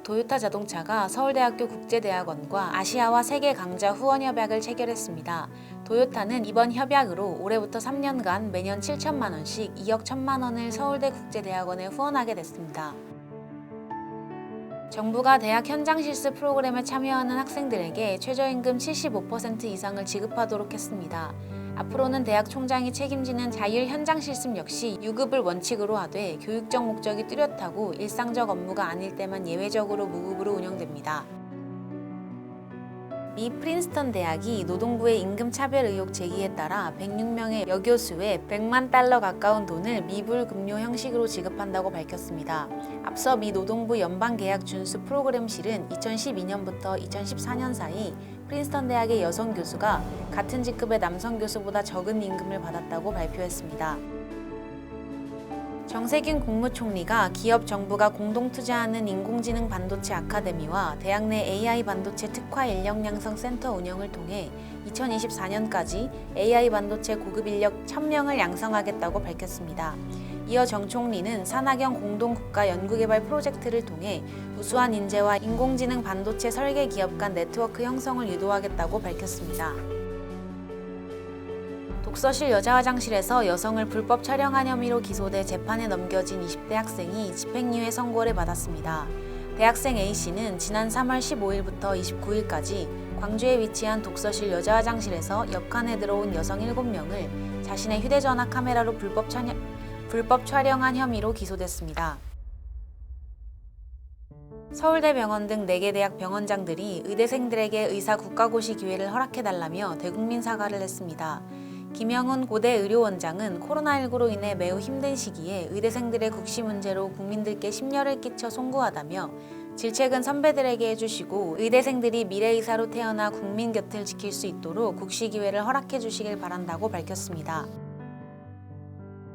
도요타 자동차가 서울대학교 국제대학원과 아시아와 세계 강좌 후원 협약을 체결했습니다. 도요타는 이번 협약으로 올해부터 3년간 매년 7천만 원씩 2억 1천만 원을 서울대 국제대학원에 후원하게 됐습니다. 정부가 대학 현장 실습 프로그램에 참여하는 학생들에게 최저임금 75% 이상을 지급하도록 했습니다. 앞으로는 대학 총장이 책임지는 자율 현장 실습 역시 유급을 원칙으로 하되 교육적 목적이 뚜렷하고 일상적 업무가 아닐 때만 예외적으로 무급으로 운영됩니다. 미 프린스턴 대학이 노동부의 임금 차별 의혹 제기에 따라 106명의 여교수에 100만 달러 가까운 돈을 미불금료 형식으로 지급한다고 밝혔습니다. 앞서 미 노동부 연방계약 준수 프로그램실은 2012년부터 2014년 사이 프린스턴 대학의 여성 교수가 같은 직급의 남성 교수보다 적은 임금을 받았다고 발표했습니다. 정세균 국무총리가 기업 정부가 공동 투자하는 인공지능 반도체 아카데미와 대학 내 AI 반도체 특화 인력 양성 센터 운영을 통해 2024년까지 AI 반도체 고급 인력 1000명을 양성하겠다고 밝혔습니다. 이어 정 총리는 산학연 공동 국가 연구개발 프로젝트를 통해 우수한 인재와 인공지능 반도체 설계 기업 간 네트워크 형성을 유도하겠다고 밝혔습니다. 독서실 여자화장실에서 여성을 불법 촬영한 혐의로 기소돼 재판에 넘겨진 20대 학생이 집행유예 선고를 받았습니다. 대학생 A씨는 지난 3월 15일부터 29일까지 광주에 위치한 독서실 여자화장실에서 옆칸에 들어온 여성 7명을 자신의 휴대전화 카메라로 불법 촬영한 혐의로 기소됐습니다. 서울대병원 등 4개 대학 병원장들이 의대생들에게 의사 국가고시 기회를 허락해달라며 대국민 사과를 했습니다. 김영훈 고대 의료원장은 코로나19로 인해 매우 힘든 시기에 의대생들의 국시 문제로 국민들께 심려를 끼쳐 송구하다며 질책은 선배들에게 해주시고 의대생들이 미래의사로 태어나 국민 곁을 지킬 수 있도록 국시 기회를 허락해 주시길 바란다고 밝혔습니다.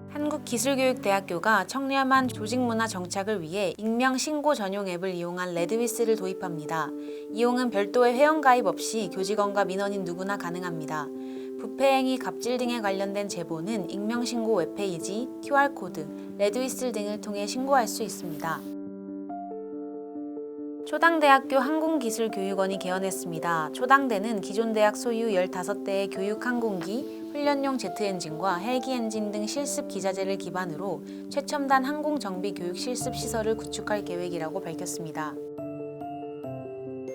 한국기술교육대학교가 청렴한 조직문화 정착을 위해 익명 신고 전용 앱을 이용한 레드위스를 도입합니다. 이용은 별도의 회원가입 없이 교직원과 민원인 누구나 가능합니다. 부패행위, 갑질 등에 관련된 제보는 익명신고 웹페이지, QR코드, 레드위슬 등을 통해 신고할 수 있습니다. 초당대학교 항공기술교육원이 개원했습니다. 초당대는 기존 대학 소유 15대의 교육 항공기, 훈련용 제트엔진과 헬기 엔진 등 실습 기자재를 기반으로 최첨단 항공정비 교육 실습 시설을 구축할 계획이라고 밝혔습니다.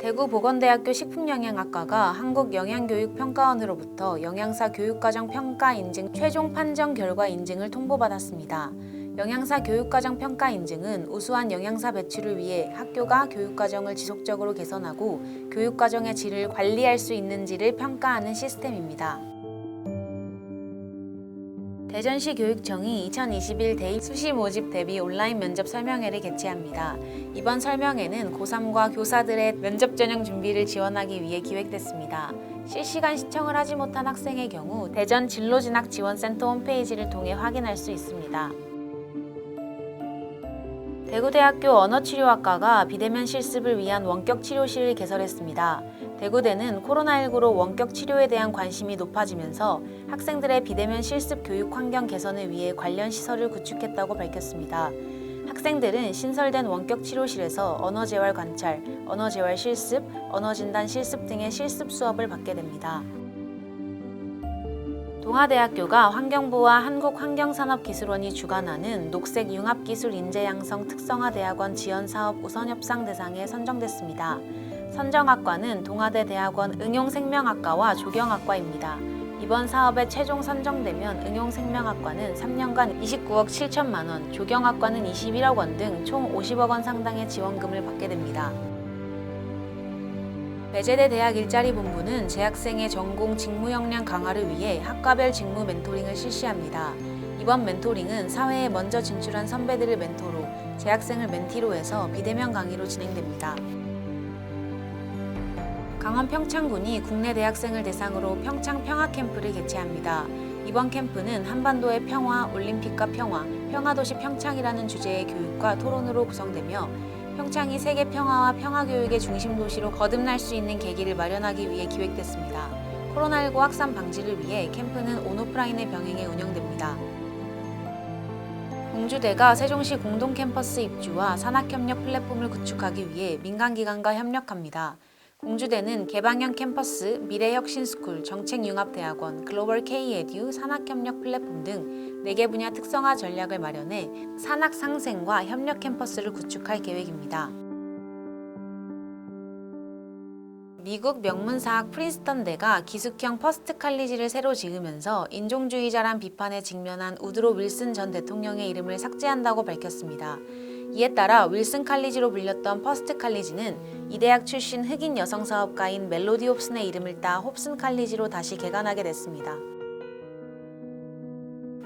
대구보건대학교 식품영양학과가 한국영양교육평가원으로부터 영양사 교육과정 평가 인증 최종 판정 결과 인증을 통보받았습니다. 영양사 교육과정 평가 인증은 우수한 영양사 배출을 위해 학교가 교육과정을 지속적으로 개선하고 교육과정의 질을 관리할 수 있는지를 평가하는 시스템입니다. 대전시 교육청이 2021 대입 수시 모집 대비 온라인 면접 설명회를 개최합니다. 이번 설명회는 고3과 교사들의 면접 전형 준비를 지원하기 위해 기획됐습니다. 실시간 시청을 하지 못한 학생의 경우 대전 진로진학지원센터 홈페이지를 통해 확인할 수 있습니다. 대구대학교 언어치료학과가 비대면 실습을 위한 원격 치료실을 개설했습니다. 대구대는 코로나19로 원격 치료에 대한 관심이 높아지면서 학생들의 비대면 실습 교육 환경 개선을 위해 관련 시설을 구축했다고 밝혔습니다. 학생들은 신설된 원격 치료실에서 언어재활 관찰, 언어재활 실습, 언어진단 실습 등의 실습 수업을 받게 됩니다. 동아대학교가 환경부와 한국환경산업기술원이 주관하는 녹색 융합기술 인재양성 특성화대학원 지원사업 우선협상 대상에 선정됐습니다. 선정학과는 동아대 대학원 응용생명학과와 조경학과입니다. 이번 사업에 최종 선정되면 응용생명학과는 3년간 29억 7천만 원, 조경학과는 21억 원 등 총 50억 원 상당의 지원금을 받게 됩니다. 배재대 대학 일자리본부는 재학생의 전공 직무 역량 강화를 위해 학과별 직무 멘토링을 실시합니다. 이번 멘토링은 사회에 먼저 진출한 선배들을 멘토로, 재학생을 멘티로 해서 비대면 강의로 진행됩니다. 강원 평창군이 국내 대학생을 대상으로 평창 평화캠프를 개최합니다. 이번 캠프는 한반도의 평화, 올림픽과 평화, 평화도시 평창이라는 주제의 교육과 토론으로 구성되며 평창이 세계 평화와 평화교육의 중심 도시로 거듭날 수 있는 계기를 마련하기 위해 기획됐습니다. 코로나19 확산 방지를 위해 캠프는 온오프라인의 병행에 운영됩니다. 공주대가 세종시 공동 캠퍼스 입주와 산학협력 플랫폼을 구축하기 위해 민간기관과 협력합니다. 공주대는 개방형 캠퍼스, 미래혁신스쿨, 정책융합대학원, 글로벌 K-에듀, 산학협력 플랫폼 등 4개 분야 특성화 전략을 마련해 산학 상생과 협력 캠퍼스를 구축할 계획입니다. 미국 명문사학 프린스턴대가 기숙형 퍼스트 칼리지를 새로 지으면서 인종주의자란 비판에 직면한 우드로 윌슨 전 대통령의 이름을 삭제한다고 밝혔습니다. 이에 따라 윌슨 칼리지로 불렸던 퍼스트 칼리지는 이 대학 출신 흑인 여성 사업가인 멜로디 홉슨의 이름을 따 홉슨 칼리지로 다시 개관하게 됐습니다.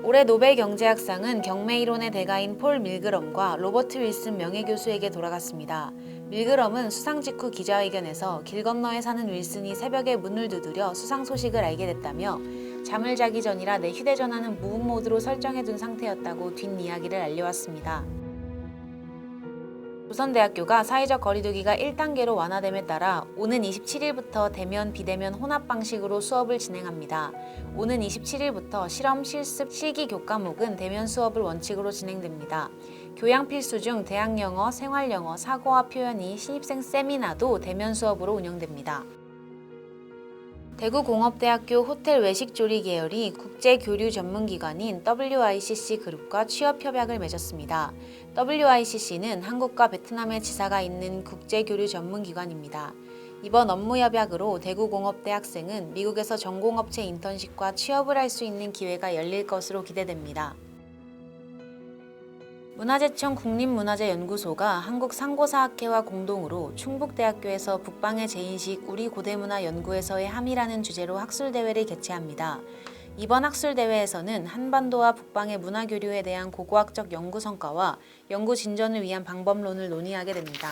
올해 노벨 경제학상은 경매이론의 대가인 폴 밀그럼과 로버트 윌슨 명예교수에게 돌아갔습니다. 밀그럼은 수상 직후 기자회견에서 길 건너에 사는 윌슨이 새벽에 문을 두드려 수상 소식을 알게 됐다며 잠을 자기 전이라 내 휴대전화는 무음 모드로 설정해둔 상태였다고 뒷이야기를 알려왔습니다. 조선대학교가 사회적 거리두기가 1단계로 완화됨에 따라 오는 27일부터 대면, 비대면 혼합 방식으로 수업을 진행합니다. 오는 27일부터 실험, 실습, 실기 교과목은 대면 수업을 원칙으로 진행됩니다. 교양 필수 중 대학영어, 생활영어, 사고와 표현이 신입생 세미나도 대면 수업으로 운영됩니다. 대구공업대학교 호텔 외식조리 계열이 국제교류 전문기관인 WICC 그룹과 취업협약을 맺었습니다. WICC는 한국과 베트남의 지사가 있는 국제교류 전문기관입니다. 이번 업무협약으로 대구공업대 학생은 미국에서 전공업체 인턴십과 취업을 할 수 있는 기회가 열릴 것으로 기대됩니다. 문화재청 국립문화재연구소가 한국상고사학회와 공동으로 충북대학교에서 북방의 재인식 우리 고대문화 연구에서의 함이라는 주제로 학술대회를 개최합니다. 이번 학술대회에서는 한반도와 북방의 문화교류에 대한 고고학적 연구 성과와 연구 진전을 위한 방법론을 논의하게 됩니다.